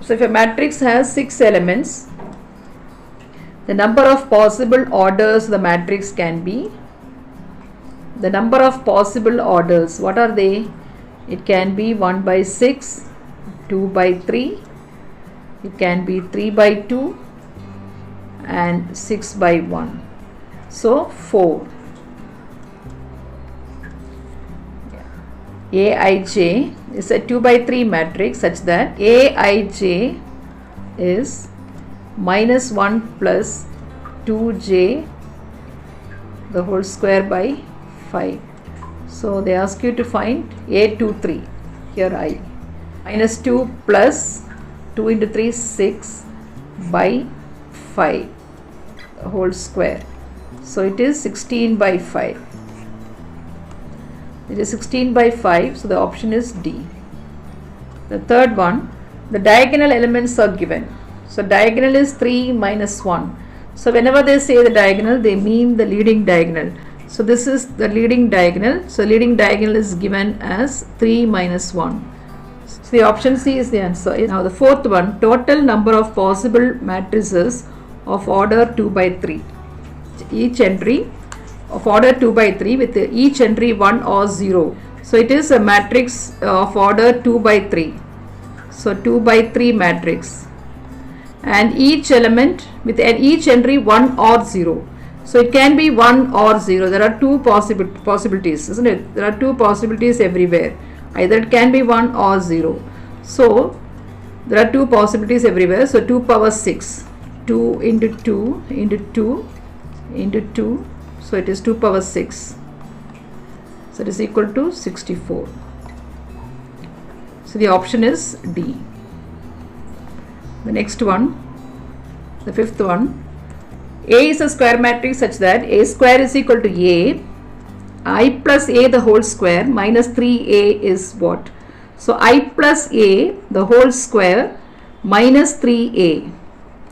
So if a matrix has 6 elements, the number of possible orders the matrix can be, the number of possible orders, what are they? It can be 1 by 6, 2 by 3, it can be 3 by 2 and 6 by 1. So 4. Aij is a 2 by 3 matrix such that Aij is minus 1 plus 2j the whole square by 5. So they ask you to find A23. Here I. Minus 2 plus 2 into 3 6 by 5 the whole square. So it is 16 by 5. It is 16 by 5, so the option is D. The third one, the diagonal elements are given. So diagonal is 3 minus 1. So whenever they say the diagonal, they mean the leading diagonal. So this is the leading diagonal. So leading diagonal is given as 3 minus 1. So the option C is the answer. Now the fourth one, total number of possible matrices of order 2 by 3. Each entry of order 2 by 3 with each entry 1 or 0. So it is a matrix of order 2 by 3. So 2 by 3 matrix. And each element with each entry 1 or 0. So it can be 1 or 0. There are two possibilities, isn't it? There are two possibilities everywhere. Either it can be 1 or 0. So there are two possibilities everywhere. So 2 power 6. 2 into 2 into 2 into 2. So it is 2 power 6. So it is equal to 64. So the option is D. The next one, the fifth one, A is a square matrix such that A square is equal to A, I plus A the whole square minus 3A is what? So I plus A the whole square minus 3A.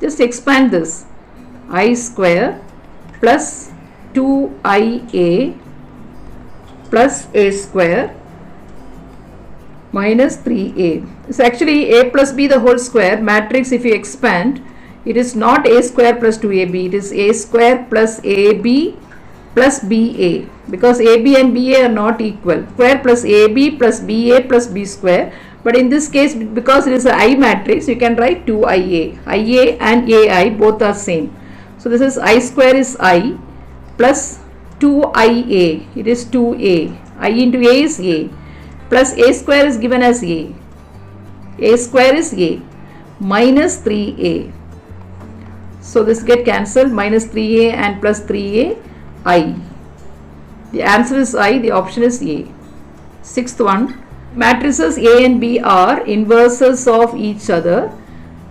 Just expand this. I square plus 2IA plus A square minus 3A. It's actually A plus B the whole square matrix. If you expand, it is not A square plus 2AB, it is A square plus AB plus BA, because AB and BA are not equal. Square plus AB plus BA plus B square. But in this case, because it is a I matrix, you can write 2IA. IA and AI both are same. So this is I square is I plus 2IA, it is 2A. I into A is A plus A square is given as A. A square is A minus 3A. So this get cancelled, minus 3A and plus 3A, I. The answer is I, the option is A. Sixth one, matrices A and B are inverses of each other.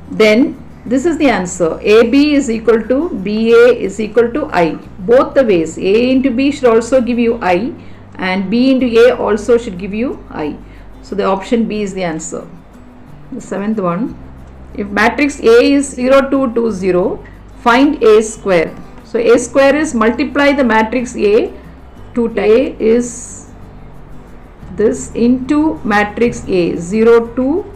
Then this is the answer. AB is equal to BA is equal to I. Both the ways. A into B should also give you I and B into A also should give you I. So the option B is the answer. The seventh one, if matrix A is 0, 2, 2, 0, find A square. So A square is multiply the matrix A 2 times. A is this into matrix A 0, 2,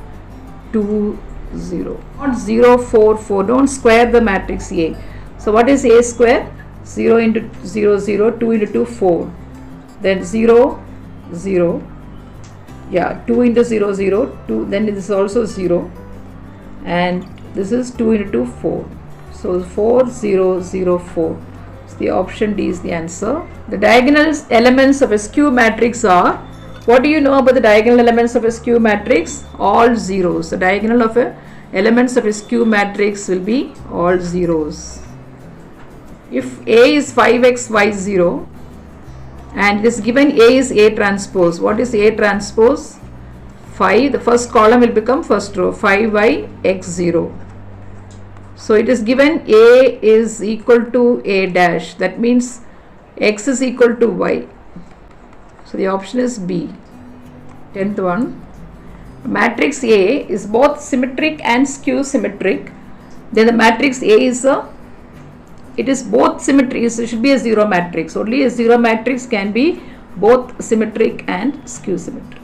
2, 0. Not 0, 4, 4. Don't square the matrix A. So what is A square? 0 into 0, 0, 2 into 2, 4. Then 0, 0. Yeah, 2 into 0, 0, 2. Then this is also 0. And this is 2 into 2, 4. So 4, 0, 0, 4. So the option D is the answer. The diagonal elements of a skew matrix are, what do you know about the diagonal elements of a skew matrix? All zeros. The diagonal of a elements of a skew matrix will be all zeros. If A is 5x, y 0 and it is given A is A transpose. What is A transpose? 5, the first column will become first row, 5y x 0. So it is given A is equal to A dash, that means x is equal to y. So the option is B. 10th one, matrix A is both symmetric and skew symmetric. Then the matrix A is it is both symmetric, it should be a 0 matrix. Only a 0 matrix can be both symmetric and skew symmetric.